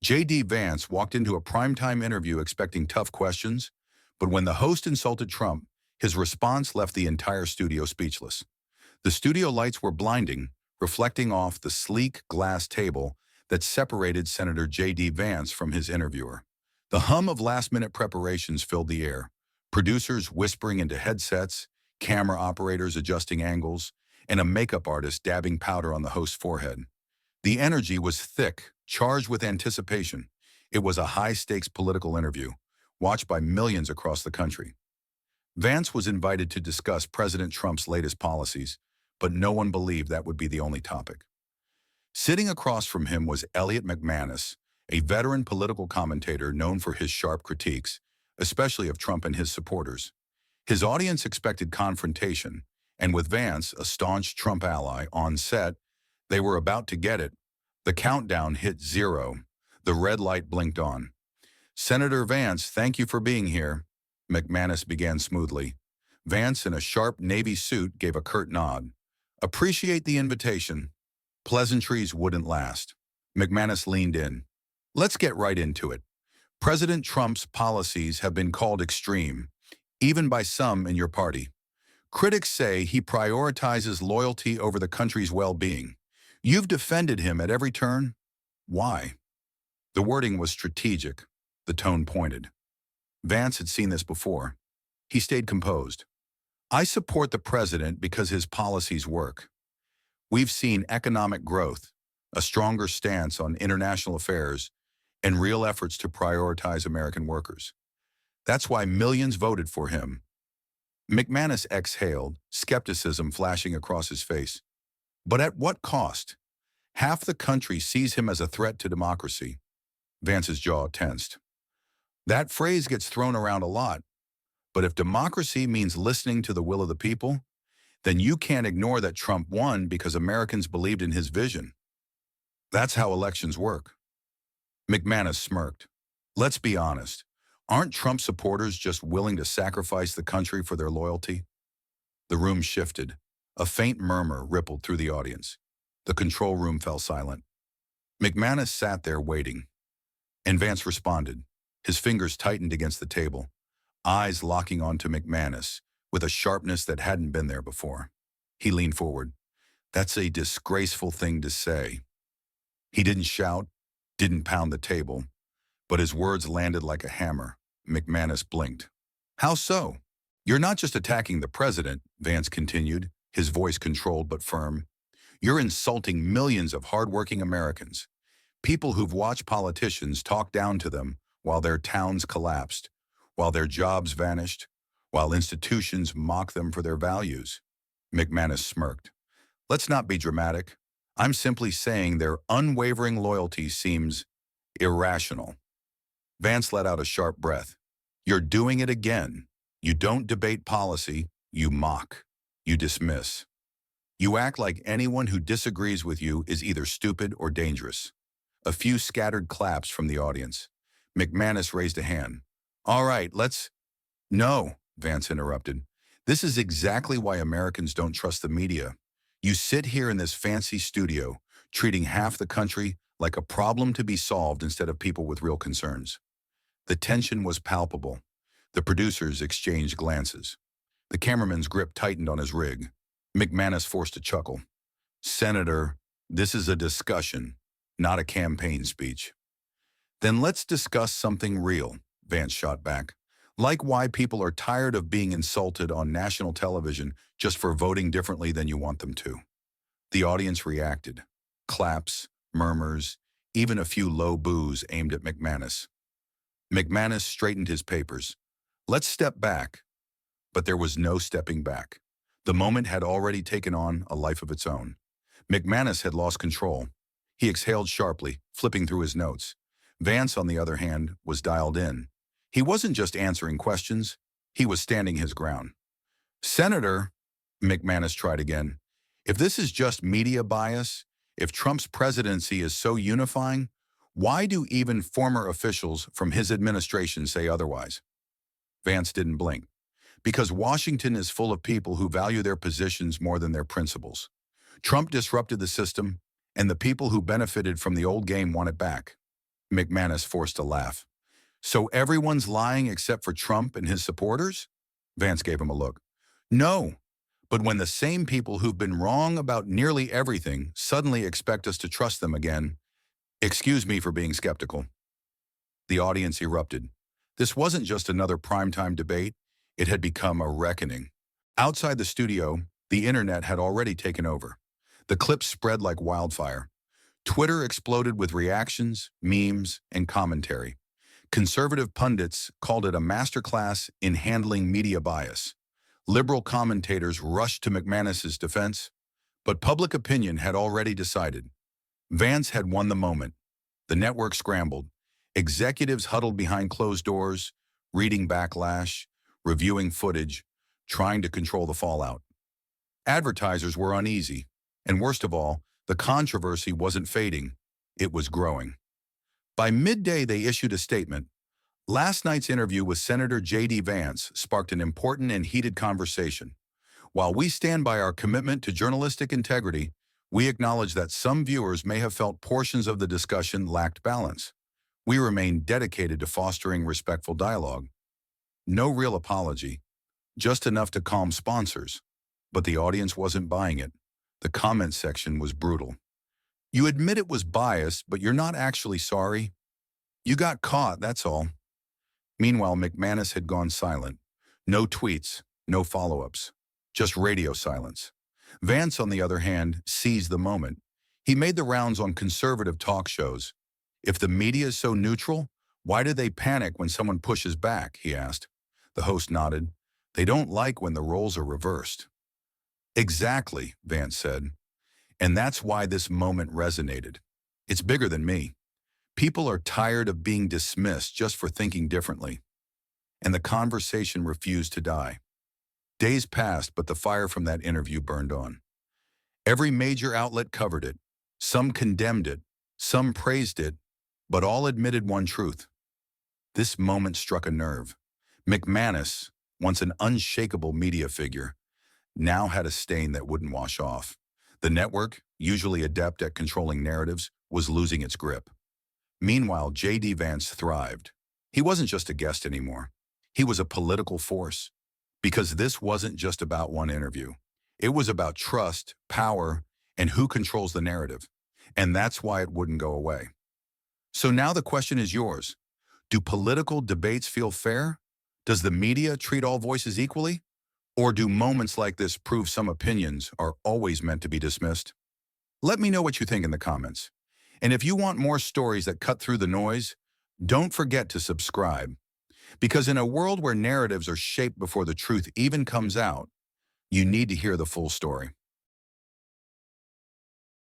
J.D. Vance walked into a primetime interview expecting tough questions, but when the host insulted Trump, his response left the entire studio speechless. The studio lights were blinding, reflecting off the sleek glass table that separated Senator J.D. Vance from his interviewer. The hum of last-minute preparations filled the air, producers whispering into headsets, camera operators adjusting angles, and a makeup artist dabbing powder on the host's forehead. The energy was thick, charged with anticipation. It was a high-stakes political interview, watched by millions across the country. Vance was invited to discuss President Trump's latest policies, but no one believed that would be the only topic. Sitting across from him was Elliot McManus, a veteran political commentator known for his sharp critiques, especially of Trump and his supporters. His audience expected confrontation, and with Vance, a staunch Trump ally, on set, they were about to get it. The countdown hit 0. The red light blinked on. "Senator Vance, thank you for being here," McManus began smoothly. Vance, in a sharp navy suit, gave a curt nod. "Appreciate the invitation." Pleasantries wouldn't last. McManus leaned in. "Let's get right into it. President Trump's policies have been called extreme, even by some in your party. Critics say he prioritizes loyalty over the country's well-being. You've defended him at every turn. Why?" The wording was strategic. The tone pointed. Vance had seen this before. He stayed composed. "I support the president because his policies work. We've seen economic growth, a stronger stance on international affairs, and real efforts to prioritize American workers. That's why millions voted for him." McManus exhaled, skepticism flashing across his face. "But at what cost? Half the country sees him as a threat to democracy." Vance's jaw tensed. "That phrase gets thrown around a lot, but if democracy means listening to the will of the people, then you can't ignore that Trump won because Americans believed in his vision. That's how elections work." McManus smirked. "Let's be honest. Aren't Trump supporters just willing to sacrifice the country for their loyalty?" The room shifted. A faint murmur rippled through the audience. The control room fell silent. McManus sat there waiting. And Vance responded. His fingers tightened against the table, eyes locking onto McManus with a sharpness that hadn't been there before. He leaned forward. "That's a disgraceful thing to say." He didn't shout, didn't pound the table, but his words landed like a hammer. McManus blinked. "How so?" "You're not just attacking the president," Vance continued, his voice controlled but firm. "You're insulting millions of hardworking Americans, people who've watched politicians talk down to them while their towns collapsed, while their jobs vanished, while institutions mock them for their values." McManus smirked. "Let's not be dramatic. I'm simply saying their unwavering loyalty seems irrational." Vance let out a sharp breath. "You're doing it again. You don't debate policy, you mock, you dismiss. You act like anyone who disagrees with you is either stupid or dangerous." A few scattered claps from the audience. McManus raised a hand. "All right, let's—" "No," Vance interrupted. "This is exactly why Americans don't trust the media. You sit here in this fancy studio, treating half the country like a problem to be solved instead of people with real concerns." The tension was palpable. The producers exchanged glances. The cameraman's grip tightened on his rig. McManus forced a chuckle. "Senator, this is a discussion, not a campaign speech." "Then let's discuss something real," Vance shot back. "Like why people are tired of being insulted on national television just for voting differently than you want them to." The audience reacted. Claps, murmurs, even a few low boos aimed at McManus. McManus straightened his papers. "Let's step back." But there was no stepping back. The moment had already taken on a life of its own. McManus had lost control. He exhaled sharply, flipping through his notes. Vance, on the other hand, was dialed in. He wasn't just answering questions. He was standing his ground. "Senator," McManus tried again, "if this is just media bias, if Trump's presidency is so unifying, why do even former officials from his administration say otherwise?" Vance didn't blink. "Because Washington is full of people who value their positions more than their principles. Trump disrupted the system, and the people who benefited from the old game want it back." McManus forced a laugh. So everyone's lying except for Trump and his supporters? Vance gave him a look. No, but when the same people who've been wrong about nearly everything suddenly expect us to trust them again, excuse me for being skeptical. The audience erupted. This wasn't just another primetime debate, it had become a reckoning. Outside the studio, the internet had already taken over. The clips spread like wildfire. Twitter exploded with reactions, memes, and commentary. Conservative pundits called it a masterclass in handling media bias. Liberal commentators rushed to McManus's defense, but public opinion had already decided. Vance had won the moment. The network scrambled. Executives huddled behind closed doors, reading backlash, reviewing footage, trying to control the fallout. Advertisers were uneasy, and worst of all, the controversy wasn't fading, it was growing. By midday, they issued a statement. Last night's interview with Senator J.D. Vance sparked an important and heated conversation. While we stand by our commitment to journalistic integrity, we acknowledge that some viewers may have felt portions of the discussion lacked balance. We remain dedicated to fostering respectful dialogue. No real apology, just enough to calm sponsors. But the audience wasn't buying it. The comment section was brutal. You admit it was biased, but you're not actually sorry. You got caught, that's all. Meanwhile, McManus had gone silent. No tweets, no follow-ups, just radio silence. Vance, on the other hand, seized the moment. He made the rounds on conservative talk shows. If the media is so neutral, why do they panic when someone pushes back, he asked. The host nodded. They don't like when the roles are reversed. Exactly, Vance said. And that's why this moment resonated. It's bigger than me. People are tired of being dismissed just for thinking differently. And the conversation refused to die. Days passed, but the fire from that interview burned on. Every major outlet covered it. Some condemned it, some praised it, but all admitted one truth. This moment struck a nerve. McManus, once an unshakable media figure, now had a stain that wouldn't wash off. The network, usually adept at controlling narratives, was losing its grip. Meanwhile, J.D. Vance thrived. He wasn't just a guest anymore. He was a political force. Because this wasn't just about one interview. It was about trust, power, and who controls the narrative. And that's why it wouldn't go away. So now the question is yours. Do political debates feel fair? Does the media treat all voices equally? Or do moments like this prove some opinions are always meant to be dismissed? Let me know what you think in the comments. And if you want more stories that cut through the noise, don't forget to subscribe. Because in a world where narratives are shaped before the truth even comes out, you need to hear the full story.